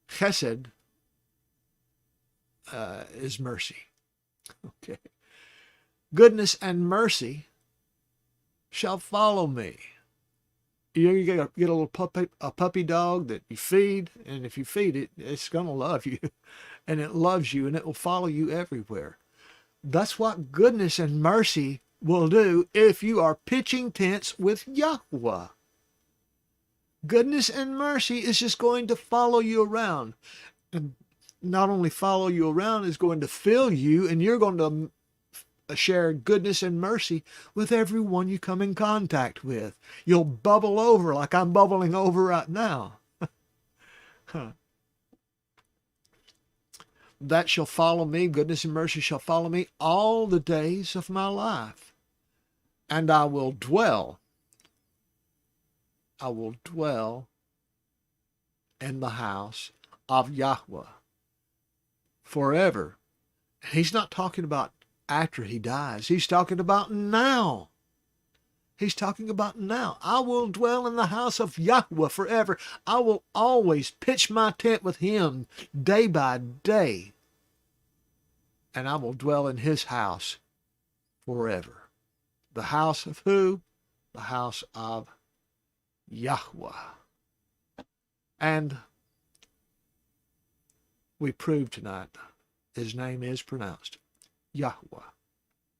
Chesed is mercy. Okay. Goodness and mercy shall follow me. You get a little puppy dog that you feed, and if you feed it, it's going to love you, and it loves you, and it will follow you everywhere. That's what goodness and mercy will do if you are pitching tents with Yahuwah. Goodness and mercy is just going to follow you around. And not only follow you around, it's going to fill you, and you're going to share goodness and mercy with everyone you come in contact with. You'll bubble over like I'm bubbling over right now. That shall follow me, goodness and mercy shall follow me all the days of my life. And I will dwell in the house of Yahuwah forever. He's not talking about after he dies. He's talking about now. He's talking about now. I will dwell in the house of Yahuwah forever. I will always pitch my tent with him day by day. And I will dwell in his house forever. The house of who? The house of Yahuwah. And we proved tonight his name is pronounced Yahuwah.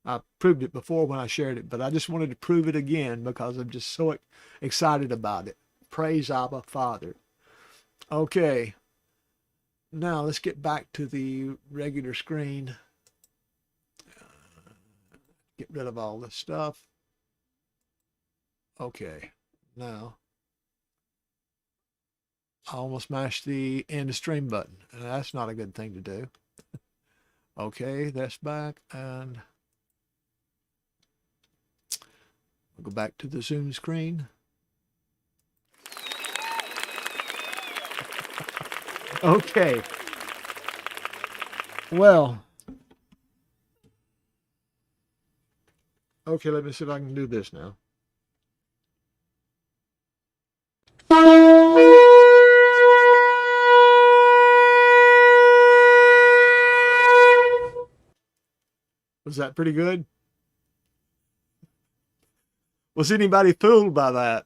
I proved it before when I shared it, but I just wanted to prove it again because I'm just so excited about it. Praise Abba, Father. Okay. Now let's get back to the regular screen. Get rid of all this stuff. Okay. Now, I almost mashed the end of stream button, and that's not a good thing to do. Okay, that's back, and we'll go back to the Zoom screen. Okay. Well, okay, let me see if I can do this now. Was that pretty good? Was anybody fooled by that?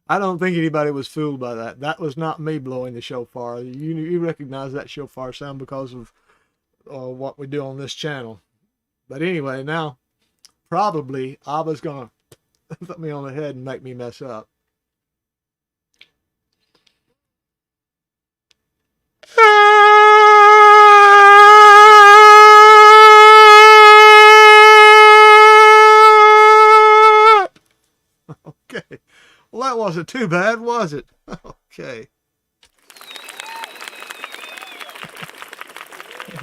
I don't think anybody was fooled by that. That was not me blowing the shofar. You recognize that shofar sound because of what we do on this channel. But anyway, now probably Abba's going to put me on the head and make me mess up. Okay. Well, that wasn't too bad, was it? Okay.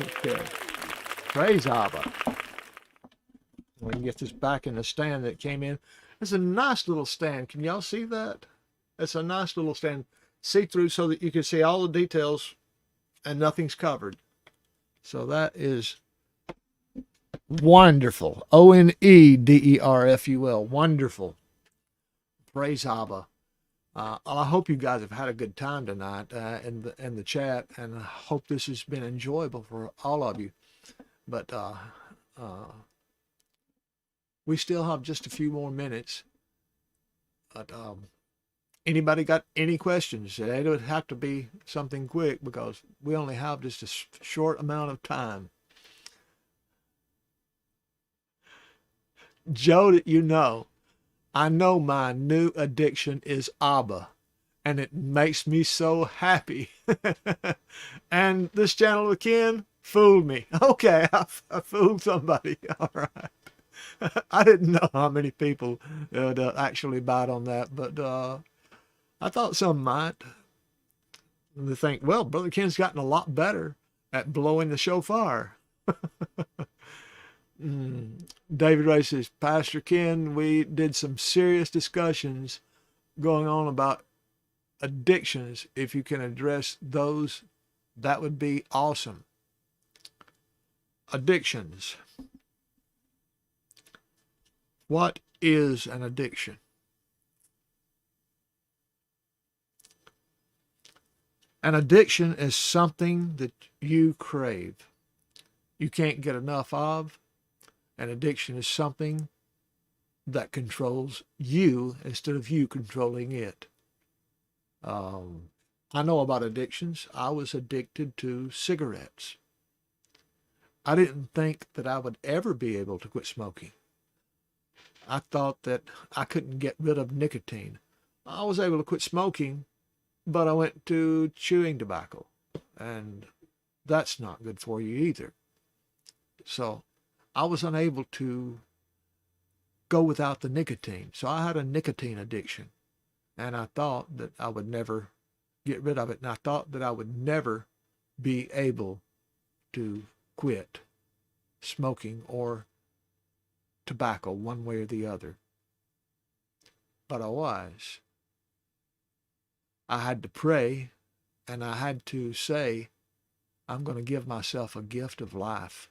Okay. Praise Abba. We can get this back in the stand that came in. It's a nice little stand. Can y'all see that? It's a nice little stand. See-through so that you can see all the details and nothing's covered. So that is wonderful. Onederful. Wonderful. Praise Abba. I hope you guys have had a good time tonight in the chat, and I hope this has been enjoyable for all of you. But we still have just a few more minutes. But anybody got any questions? It would have to be something quick because we only have just a short amount of time. Joe, that you know, I know my new addiction is Abba, and it makes me so happy. And this channel again fooled me. Okay, I fooled somebody. All right. I didn't know how many people would actually bite on that, but I thought some might. And they think, well, Brother Ken's gotten a lot better at blowing the shofar. David Ray says, Pastor Ken, we did some serious discussions going on about addictions. If you can address those, that would be awesome. Addictions. What is an addiction? An addiction is something that you crave, you can't get enough of. An addiction is something that controls you instead of you controlling it. I know about addictions. I was addicted to cigarettes. I didn't think that I would ever be able to quit smoking. I thought that I couldn't get rid of nicotine. I was able to quit smoking, but I went to chewing tobacco, and that's not good for you either. So I was unable to go without the nicotine. So I had a nicotine addiction, and I thought that I would never get rid of it, and I thought that I would never be able to quit smoking or tobacco one way or the other. But I was. I had to pray, and I had to say, I'm going to give myself a gift of life,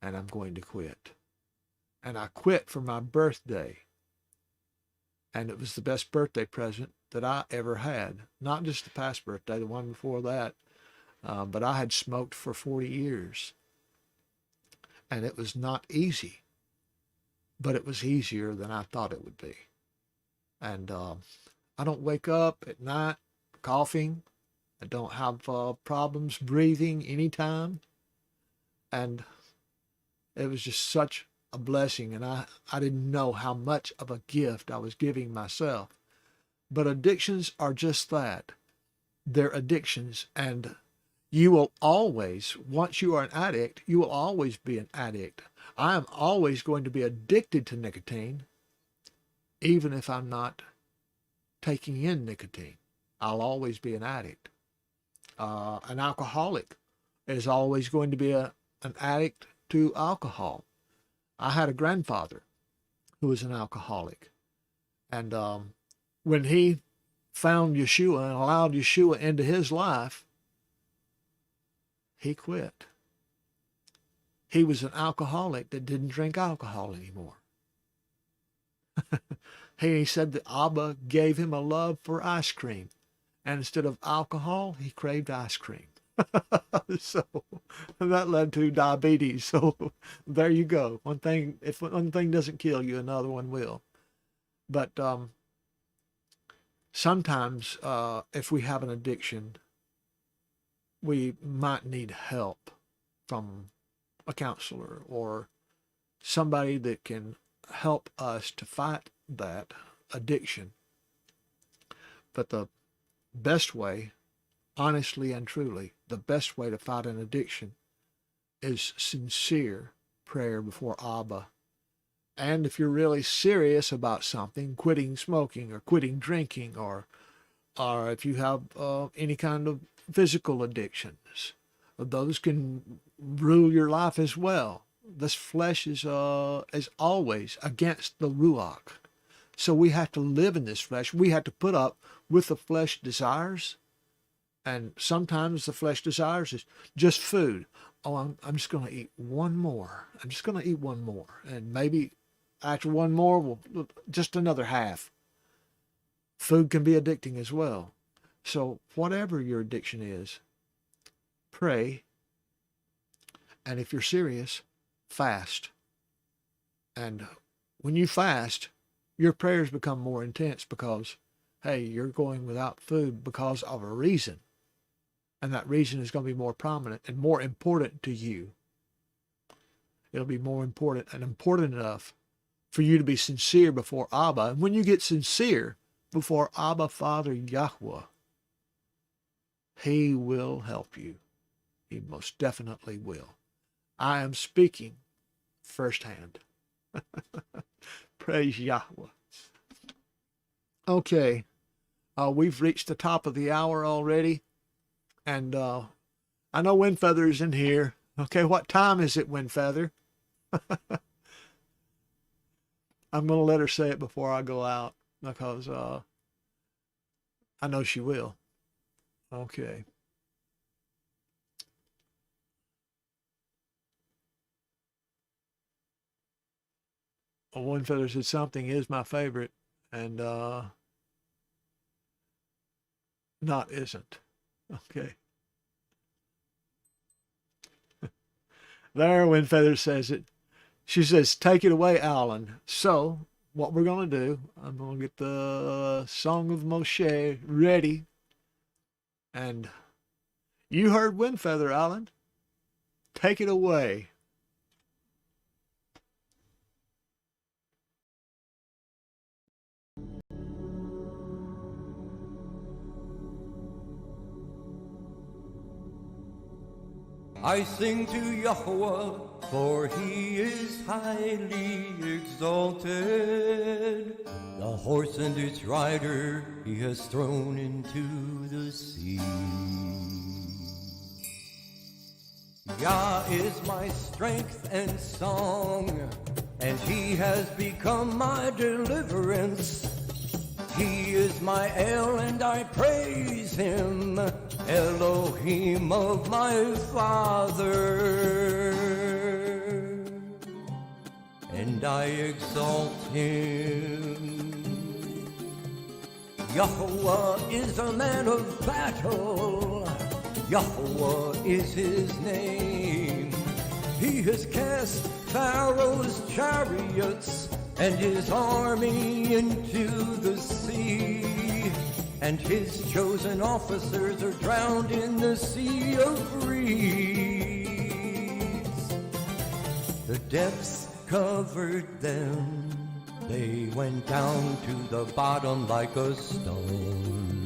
and I'm going to quit. And I quit for my birthday. And it was the best birthday present that I ever had. Not just the past birthday, the one before that. But I had smoked for 40 years. And it was not easy. But it was easier than I thought it would be. And I don't wake up at night coughing. I don't have problems breathing anytime. And it was just such a blessing, and I didn't know how much of a gift I was giving myself. But addictions are just that. They're addictions, and you will always, once you are an addict, you will always be an addict. I am always going to be addicted to nicotine, even if I'm not taking in nicotine. I'll always be an addict. An alcoholic is always going to be an addict to alcohol. I had a grandfather who was an alcoholic. And when he found Yeshua and allowed Yeshua into his life, he quit. He was an alcoholic that didn't drink alcohol anymore. He said that Abba gave him a love for ice cream. And instead of alcohol, he craved ice cream. So that led to diabetes. So there you go. One thing, if one thing doesn't kill you, another one will. But sometimes if we have an addiction, we might need help from a counselor or somebody that can help us to fight that addiction. But the best way, honestly and truly, the best way to fight an addiction is sincere prayer before Abba. And if you're really serious about something, quitting smoking or quitting drinking, or if you have any kind of physical addictions, those can rule your life as well. This flesh is always against the Ruach. So we have to live in this flesh. We have to put up with the flesh desires. And sometimes the flesh desires is just food. Oh, I'm just going to eat one more. I'm just going to eat one more. And maybe after one more, just another half. Food can be addicting as well. So whatever your addiction is, pray. And if you're serious, fast. And when you fast, your prayers become more intense because, hey, you're going without food because of a reason. And that reason is going to be more prominent and more important to you. It'll be more important and important enough for you to be sincere before Abba. And when you get sincere before Abba, Father, Yahuwah, He will help you. He most definitely will. I am speaking firsthand. Praise Yahuwah. Okay, we've reached the top of the hour already, and I know Windfeather's in here. Okay, what time is it, Windfeather? I'm going to let her say it before I go out, because I know she will. Okay. Well, Windfeather said something is my favorite, and not isn't. Okay. There, Windfeather says it. She says, take it away, Alan. So, what we're going to do, I'm going to get the Song of Moshe ready. And you heard Windfeather, Alan. Take it away. I sing to Yahuwah, for He is highly exalted. The horse and its rider He has thrown into the sea. Yah is my strength and song, and He has become my deliverance. He is my El, and I praise Him, Elohim of my father, and I exalt Him. Yahuwah is a man of battle, Yahuwah is His name. He has cast Pharaoh's chariots and his army into the sea, and his chosen officers are drowned in the sea of reeds. The depths covered them, they went down to the bottom like a stone.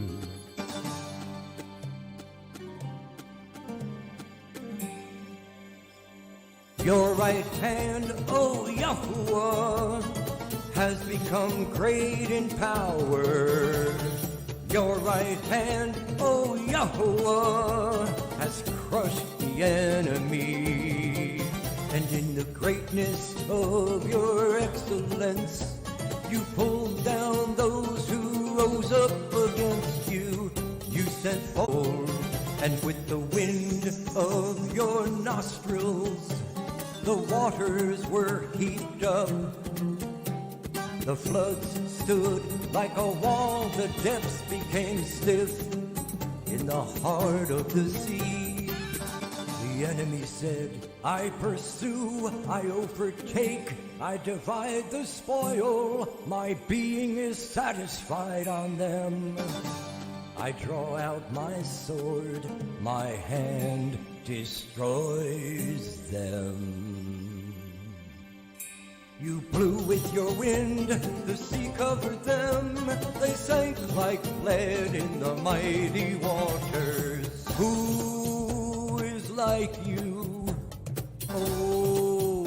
Your right hand, O Yahuwah, has become great in power. Your right hand, O Yahuwah, has crushed the enemy. And in the greatness of your excellence, you pulled down those who rose up against you. You sent forth, and with the wind of your nostrils, the waters were heaped up. The floods stood like a wall, the depths became stiff in the heart of the sea. The enemy said, I pursue, I overtake, I divide the spoil, my being is satisfied on them. I draw out my sword, my hand destroys them. You blew with your wind, the sea covered them. They sank like lead in the mighty waters. Who is like you, O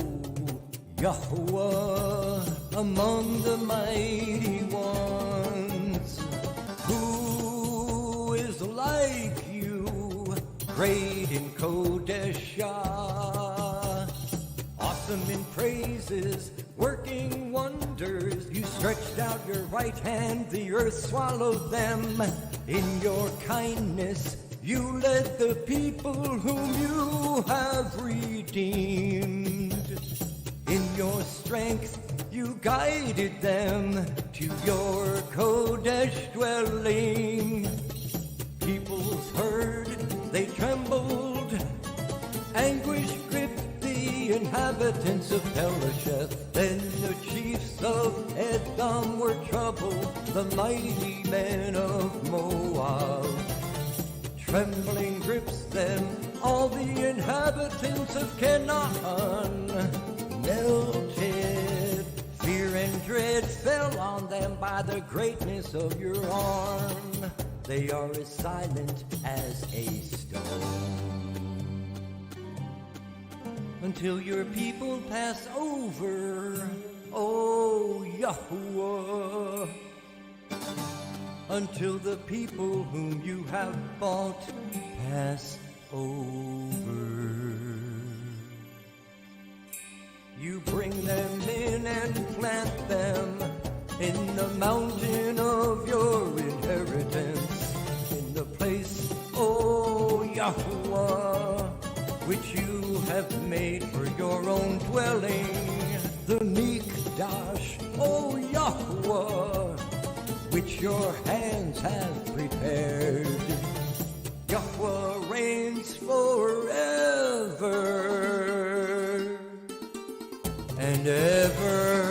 Yahuwah, among the mighty ones? Who is like you, great in Kodeshah? Awesome in praises, working wonders. You stretched out your right hand, the earth swallowed them. In your kindness, you led the people whom you have redeemed. In your strength, you guided them to your Kodesh dwelling. Peoples heard, they trembled, anguish gripped the inhabitants of Pelasheth. Then the chiefs of Edom were troubled, the mighty men of Moab. Trembling grips them, all the inhabitants of Canaan melted. Fear Fear and dread fell on them by the greatness of your arm. They are as silent as a stone. Until your people pass over, O Yahuwah. Until the people whom you have bought pass over. You bring them in and plant them in the mountain of your inheritance, in the place, O Yahuwah, which you have made for your own dwelling, the Mikdash, O Yahuwah, which your hands have prepared. Yahuwah reigns forever and ever.